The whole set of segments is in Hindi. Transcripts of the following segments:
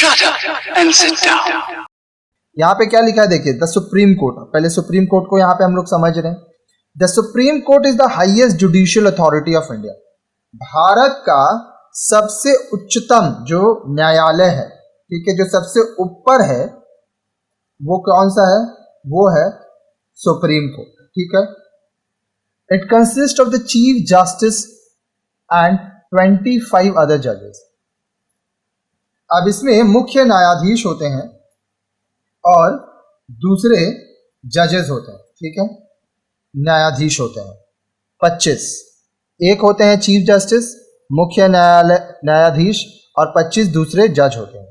Shut up and sit down. यहाँ पे क्या लिखा है देखिए, द सुप्रीम कोर्ट। पहले सुप्रीम कोर्ट को यहाँ पे हम लोग समझ रहे हैं। The supreme court is the highest judicial authority of India. Bharat का सबसे उच्चतम जो न्यायालय है, ठीक है, जो सबसे ऊपर है, वो कौन सा है? वो है सुप्रीम कोर्ट, ठीक है। It consist of the chief justice and 25 other जजेस। अब इसमें मुख्य न्यायाधीश होते हैं और दूसरे जजेस होते हैं, ठीक है। न्यायाधीश होते हैं 25, एक होते हैं चीफ जस्टिस, मुख्य न्यायाधीश, और 25 दूसरे जज होते हैं।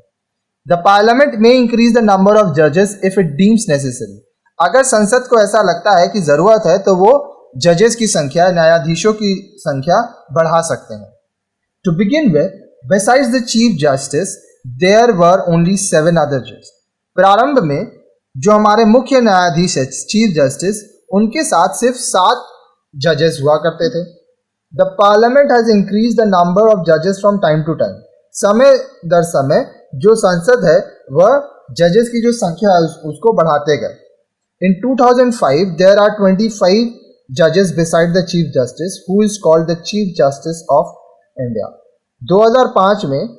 द पार्लियामेंट में इंक्रीज द नंबर ऑफ जजेस इफ इट डीम्स नेसेसरी। अगर संसद को ऐसा लगता है कि जरूरत है तो वो जजेस की संख्या, न्यायाधीशों की संख्या बढ़ा सकते हैं। To begin with, besides the chief justice there were only 7 other जजेस। प्रारंभ में जो हमारे मुख्य न्यायाधीश है, चीफ जस्टिस, उनके साथ सिर्फ 7 जजेस हुआ करते थे। The parliament has increase the number of जजेस फ्रॉम टाइम टू टाइम। समय दर समय जो संसद है वह जजेस की जो संख्या है उसको बढ़ाते गए। इन 2005 देयर आर 25 जजेस beside the chief justice who is called the chief justice of India. 2005 में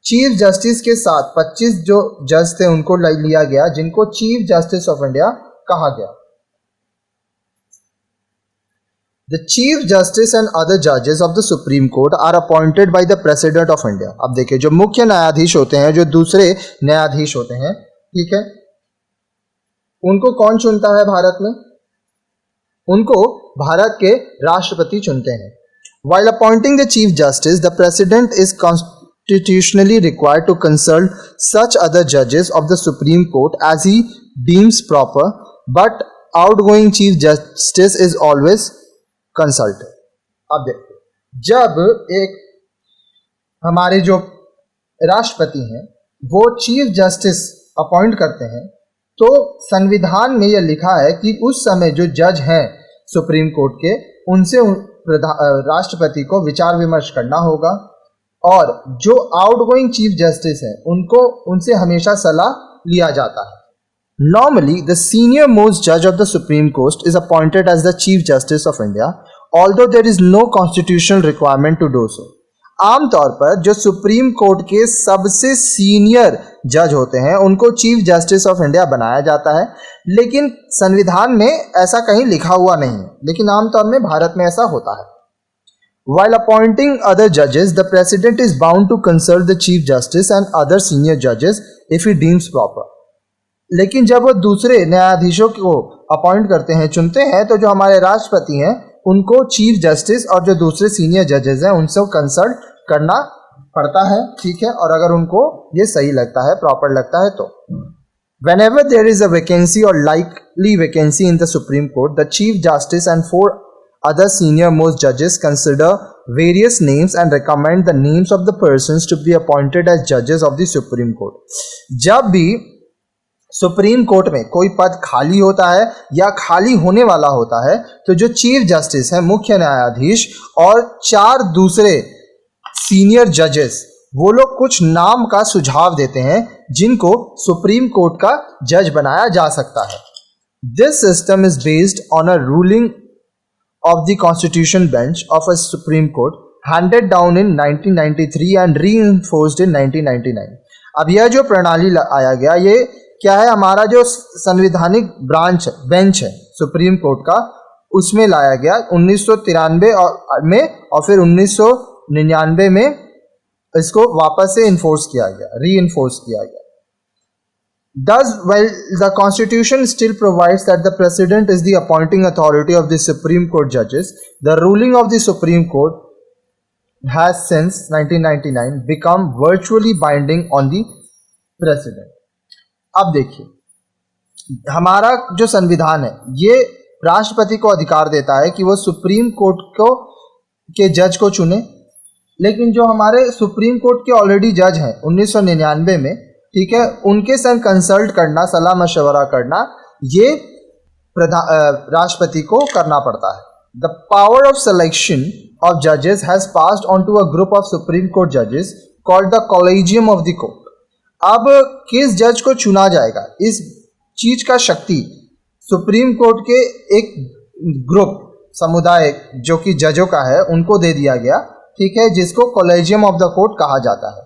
चीफ जस्टिस के साथ 25 जो जज थे उनको लिया गया, जिनको चीफ जस्टिस ऑफ इंडिया कहा गया। The chief justice and other जजेस of the supreme court are appointed by the president of India. अब देखिए, जो मुख्य न्यायाधीश होते हैं, जो दूसरे न्यायाधीश होते हैं, ठीक है, उनको कौन चुनता है भारत में? उनको भारत के राष्ट्रपति चुनते हैं। While appointing the chief justice, the president is constitutionally required to consult such other judges of the Supreme Court as he deems proper, but outgoing chief justice is always consulted. अब देखिए, जब एक हमारे जो राष्ट्रपति हैं वो चीफ जस्टिस अपॉइंट करते हैं, तो संविधान में यह लिखा है कि उस समय जो जज हैं सुप्रीम कोर्ट के, उनसे राष्ट्रपति को विचार विमर्श करना होगा, और जो आउटगोइंग चीफ जस्टिस है उनसे हमेशा सलाह लिया जाता है। नॉर्मली द सीनियर मोस्ट जज of the supreme court is appointed as the chief justice of India, although there is no constitutional requirement to do so. आमतौर पर जो सुप्रीम कोर्ट के सबसे सीनियर जज होते हैं उनको चीफ जस्टिस ऑफ इंडिया बनाया जाता है, लेकिन संविधान में ऐसा कहीं लिखा हुआ नहीं है, लेकिन आमतौर में भारत में ऐसा होता है। While appointing other judges, the president is bound to consult the chief justice and other senior judges if he deems proper. लेकिन जब वो दूसरे न्यायाधीशों को अपॉइंट करते हैं, चुनते हैं, तो जो हमारे राष्ट्रपति हैं उनको चीफ जस्टिस और जो दूसरे सीनियर जजेस हैं उनसे कंसल्ट करना पड़ता है, ठीक है, और अगर उनको ये सही लगता है, प्रॉपर लगता है तो। Whenever there is a vacancy or likely vacancy in the Supreme Court, the Chief Justice and 4 other senior most judges consider various names and recommend the names of the persons to be appointed as judges of the Supreme Court. जब भी सुप्रीम कोर्ट में कोई पद खाली होता है या खाली होने वाला होता है, तो जो चीफ जस्टिस है, मुख्य न्यायाधीश, और 4 दूसरे सीनियर जजेस, वो लोग कुछ नाम का सुझाव देते हैं जिनको सुप्रीम कोर्ट का जज बनाया जा सकता है। This system is based on a ruling of the constitution bench of a supreme court handed down in 1993 and reinforced in 1999। अब यह जो प्रणाली आया गया, ये क्या है, हमारा जो संवैधानिक बेंच है सुप्रीम कोर्ट का, उसमें लाया गया 1993 में, और फिर 1999 में इसको वापस से इन्फोर्स किया गया, रीइंफोर्स किया गया। Thus, while the Constitution still provides that the President is the appointing authority of the Supreme Court judges, the ruling of the Supreme Court has since 1999 become virtually binding on the President. अब देखिए, हमारा जो संविधान है ये राष्ट्रपति को अधिकार देता है कि वो सुप्रीम कोर्ट के जज को चुने, लेकिन जो हमारे सुप्रीम कोर्ट के ऑलरेडी जज हैं 1999 में, ठीक है, उनके संग कंसल्ट करना, सलाह मशवरा करना, ये राष्ट्रपति को करना पड़ता है। The power of selection of judges has passed on to a group of Supreme Court judges called the collegium of the court. अब किस जज को चुना जाएगा, इस चीज का शक्ति सुप्रीम कोर्ट के एक ग्रुप समुदाय जो कि जजों का है उनको दे दिया गया, ठीक है, जिसको कॉलेजियम ऑफ द कोर्ट कहा जाता है।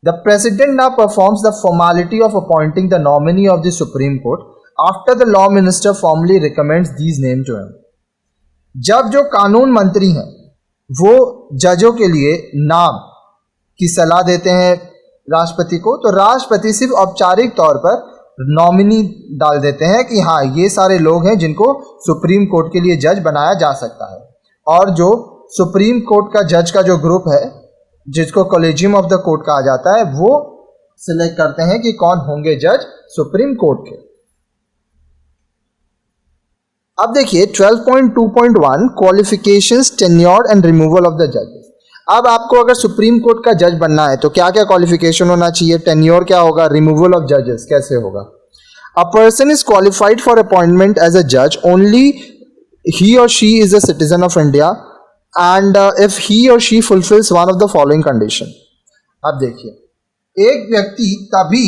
The president now performs the formality of appointing the nominee of the supreme court after the law minister formally recommends these name to him. जब जो कानून मंत्री हैं वो जजों के लिए नाम की सलाह देते हैं राष्ट्रपति को, तो राष्ट्रपति सिर्फ औपचारिक तौर पर नॉमिनी डाल देते हैं कि हाँ ये सारे लोग हैं जिनको सुप्रीम कोर्ट के लिए जज बनाया जा सकता है। और जो सुप्रीम कोर्ट का जज का जो ग्रुप है जिसको कॉलेजियम ऑफ द कोर्ट कहा जाता है वो सिलेक्ट करते हैं कि कौन होंगे जज सुप्रीम कोर्ट के। अब देखिए 12.2.1 qualifications, tenure and removal of the जजेस। अब आपको अगर सुप्रीम कोर्ट का जज बनना है तो क्या क्या क्वालिफिकेशन होना चाहिए, टेन्योर क्या होगा, रिमूवल ऑफ जजेस कैसे होगा। A person is qualified for appointment as a जज ओनली ही और she is a citizen of India and if he और she fulfils one of the following condition. अब देखिए एक व्यक्ति तभी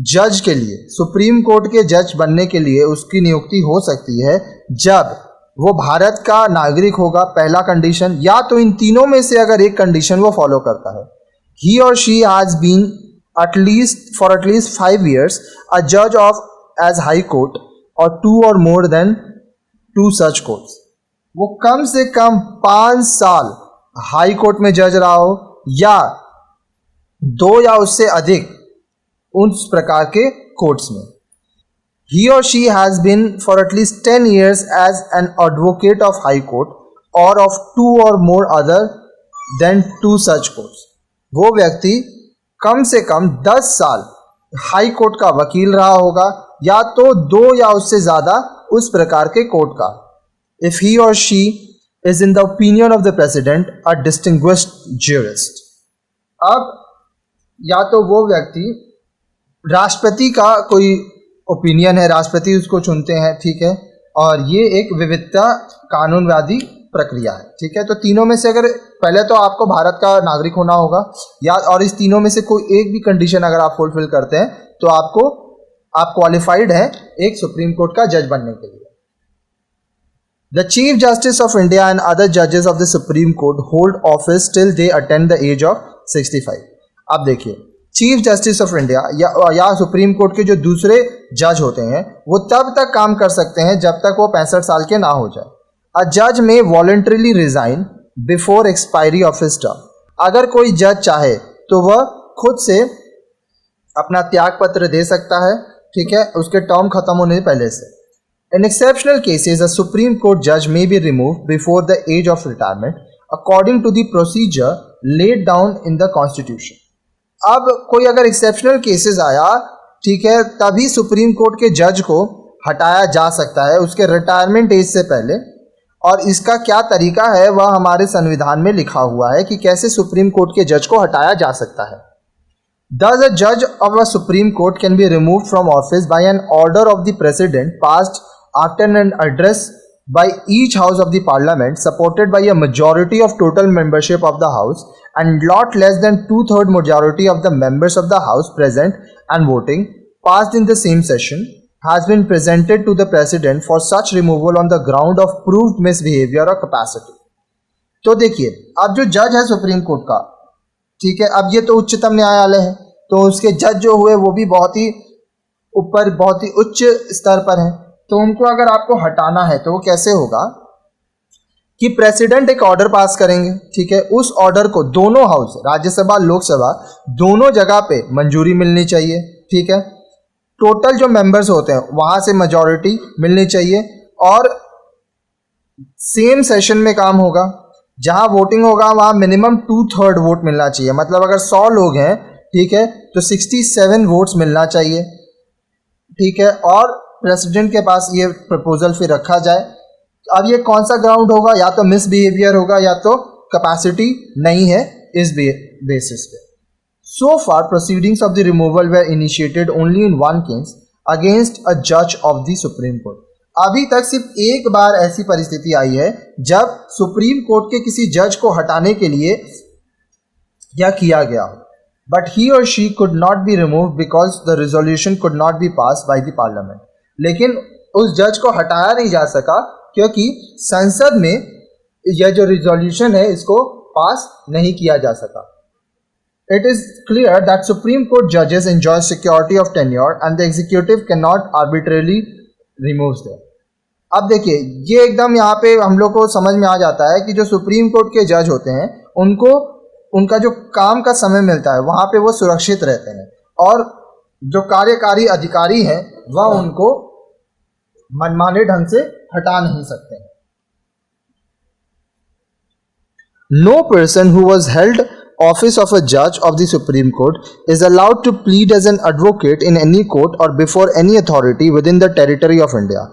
जज के लिए, सुप्रीम कोर्ट के जज बनने के लिए उसकी नियुक्ति हो सकती है जब वो भारत का नागरिक होगा, पहला कंडीशन, या तो इन तीनों में से अगर एक कंडीशन वो फॉलो करता है। ही और she has been for at least 5 years a जज ऑफ एज हाई कोर्ट और 2 or more than 2 such courts। वो कम से कम 5 साल हाई कोर्ट में जज रहा हो या 2 या उससे अधिक उस प्रकार के कोर्ट्स में। He or she has been for at least 10 years as an advocate of High Court or of 2 or more other than 2 such courts। वो व्यक्ति कम से कम 10 साल हाई कोर्ट का वकील रहा होगा या तो 2 या उससे ज़्यादा उस प्रकार के कोर्ट का। If he or she is in the opinion of the president a distinguished jurist। अब या तो वो व्यक्ति राष्ट्रपति का कोई ओपिनियन है, राष्ट्रपति उसको चुनते हैं, ठीक है, और ये एक विविधता कानूनवादी प्रक्रिया है, ठीक है। तो तीनों में से अगर पहले तो आपको भारत का नागरिक होना होगा या और इस तीनों में से कोई एक भी कंडीशन अगर आप फुलफिल करते हैं तो आप क्वालिफाइड हैं एक सुप्रीम कोर्ट का जज बनने के लिए। The chief justice of India and other जजेस of the supreme court hold office till they attain the age of 65। अब देखिए चीफ जस्टिस ऑफ इंडिया या सुप्रीम कोर्ट के जो दूसरे जज होते हैं वो तब तक काम कर सकते हैं जब तक वो 65 साल के ना हो जाए। अ जज में voluntarily resign before expiry of his term. अगर कोई जज चाहे तो वह खुद से अपना त्याग पत्र दे सकता है, ठीक है, उसके टर्म खत्म होने से पहले से। In exceptional cases a supreme court जज may be removed before the age of retirement according to the procedure laid down in the constitution. अब कोई अगर एक्सेप्शनल केसेस आया, ठीक है, तभी सुप्रीम कोर्ट के जज को हटाया जा सकता है उसके रिटायरमेंट एज से पहले। और इसका क्या तरीका है वह हमारे संविधान में लिखा हुआ है कि कैसे सुप्रीम कोर्ट के जज को हटाया जा सकता है। Thus, a judge of a Supreme Court can be removed from office by an order of the President passed after an address by each house of the Parliament, supported by a majority of total membership of the House and not less than 2/3 majority of the members of the House present and voting, passed in the same session, has been presented to the President for such removal on the ground of proved misbehavior or capacity। तो देखिए अब जो जज है सुप्रीम कोर्ट का, ठीक है, अब ये तो उच्चतम न्यायालय है तो उसके जज जो हुए वो भी बहुत ही ऊपर, बहुत ही उच्च स्तर पर हैं। तो उनको अगर आपको हटाना है तो वो कैसे होगा कि प्रेसिडेंट एक ऑर्डर पास करेंगे, ठीक है, उस ऑर्डर को दोनों हाउस, राज्यसभा लोकसभा दोनों जगह पे मंजूरी मिलनी चाहिए, ठीक है, टोटल जो मेंबर्स होते हैं वहां से मेजॉरिटी मिलनी चाहिए और सेम सेशन में काम होगा। जहां वोटिंग होगा वहां मिनिमम 2/3 वोट मिलना चाहिए। मतलब अगर 100 लोग हैं, ठीक है, तो 67 वोट्स मिलना चाहिए, ठीक है, और प्रेसिडेंट के पास ये प्रपोजल फिर रखा जाए। अब ये कौन सा ग्राउंड होगा, या तो मिसबिहेवियर होगा या तो कैपेसिटी नहीं है इस बेसिस पे। So far proceedings of the removal were initiated only in one case against a जज ऑफ द सुप्रीम कोर्ट। अभी तक सिर्फ एक बार ऐसी परिस्थिति आई है जब सुप्रीम कोर्ट के किसी जज को हटाने के लिए या किया गया हो, बट ही और she could not be remove because the resolution could not be pass by the parliament. लेकिन उस जज को हटाया नहीं जा सका क्योंकि संसद में यह जो रिजोल्यूशन है इसको पास नहीं किया जा सका। It is clear that Supreme Court judges enjoy security of tenure and the executive cannot arbitrarily remove them. अब देखिए ये एकदम यहाँ पे हम लोग को समझ में आ जाता है कि जो सुप्रीम कोर्ट के जज होते हैं उनको उनका जो काम का समय मिलता है वहाँ पे वो सुरक्षित रहते हैं और जो कार्यकारी अधिकारी हैं वह उनको मनमाने ढंग से हटा नहीं सकते हैं। No person who was held office of a judge of the Supreme Court is allowed to plead as an advocate in any court or before any authority within the territory of India.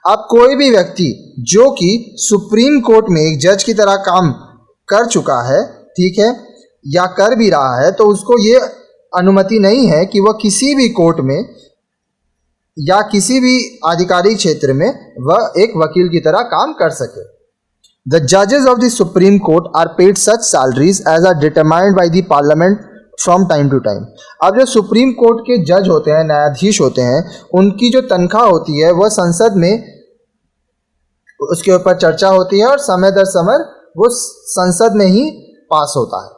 अब कोई भी व्यक्ति जो कि सुप्रीम कोर्ट में एक जज की तरह काम कर चुका है, ठीक है, या कर भी रहा है, तो उसको ये अनुमति नहीं है कि वह किसी भी कोर्ट में या किसी भी आधिकारिक क्षेत्र में वह एक वकील की तरह काम कर सके। The judges of the Supreme Court are paid such salaries as are determined by the Parliament from time to time. अब जो सुप्रीम कोर्ट के जज होते हैं, न्यायाधीश होते हैं, उनकी जो तनख्वाह होती है वह संसद में उसके ऊपर चर्चा होती है और समय दर समय वो संसद में ही पास होता है।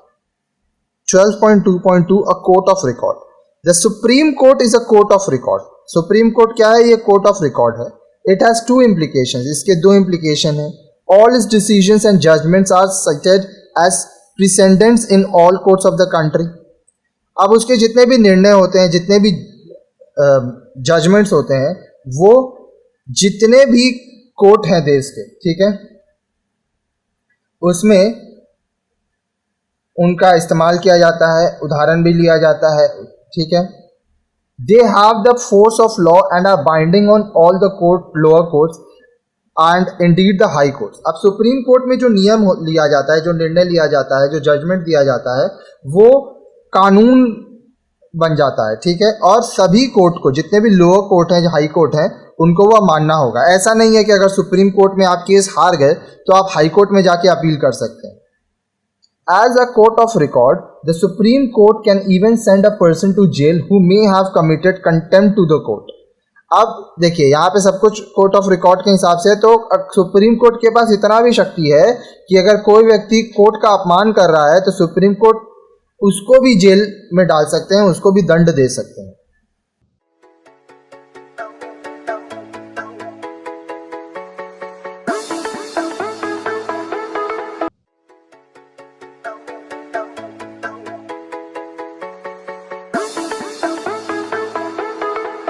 12.2.2 A court of record. The Supreme Court is a court of record. Supreme court क्या है? ये कोर्ट ऑफ रिकॉर्ड है। It has two implications. इसके दो implication हैं। All its decisions and judgments are cited as precedents in all courts of the country. अब उसके जितने भी निर्णय होते हैं, जितने भी जजमेंट्स होते हैं, वो जितने भी कोर्ट हैं देश के, ठीक है, उसमें उनका इस्तेमाल किया जाता है, उदाहरण भी लिया जाता है, ठीक है। They have the force of law and are binding on all the lower courts and Indeed the high court. अब सुप्रीम कोर्ट में जो नियम लिया जाता है, जो निर्णय लिया जाता है, जो जजमेंट दिया जाता है, वो कानून बन जाता है, ठीक है, और सभी कोर्ट को, जितने भी लोअर कोर्ट हैं, जो हाई कोर्ट हैं, उनको वह मानना होगा। ऐसा नहीं है कि अगर सुप्रीम कोर्ट में आप केस हार गए तो आप हाई कोर्ट में जाके अपील कर सकते हैं। As a court of record the supreme court can even send a person to jail who may have committed contempt to the court. अब देखिए यहाँ पे सब कुछ कोर्ट ऑफ रिकॉर्ड के हिसाब से, तो सुप्रीम कोर्ट के पास इतना भी शक्ति है कि अगर कोई व्यक्ति कोर्ट का अपमान कर रहा है तो सुप्रीम कोर्ट उसको भी जेल में डाल सकते हैं, उसको भी दंड दे सकते हैं।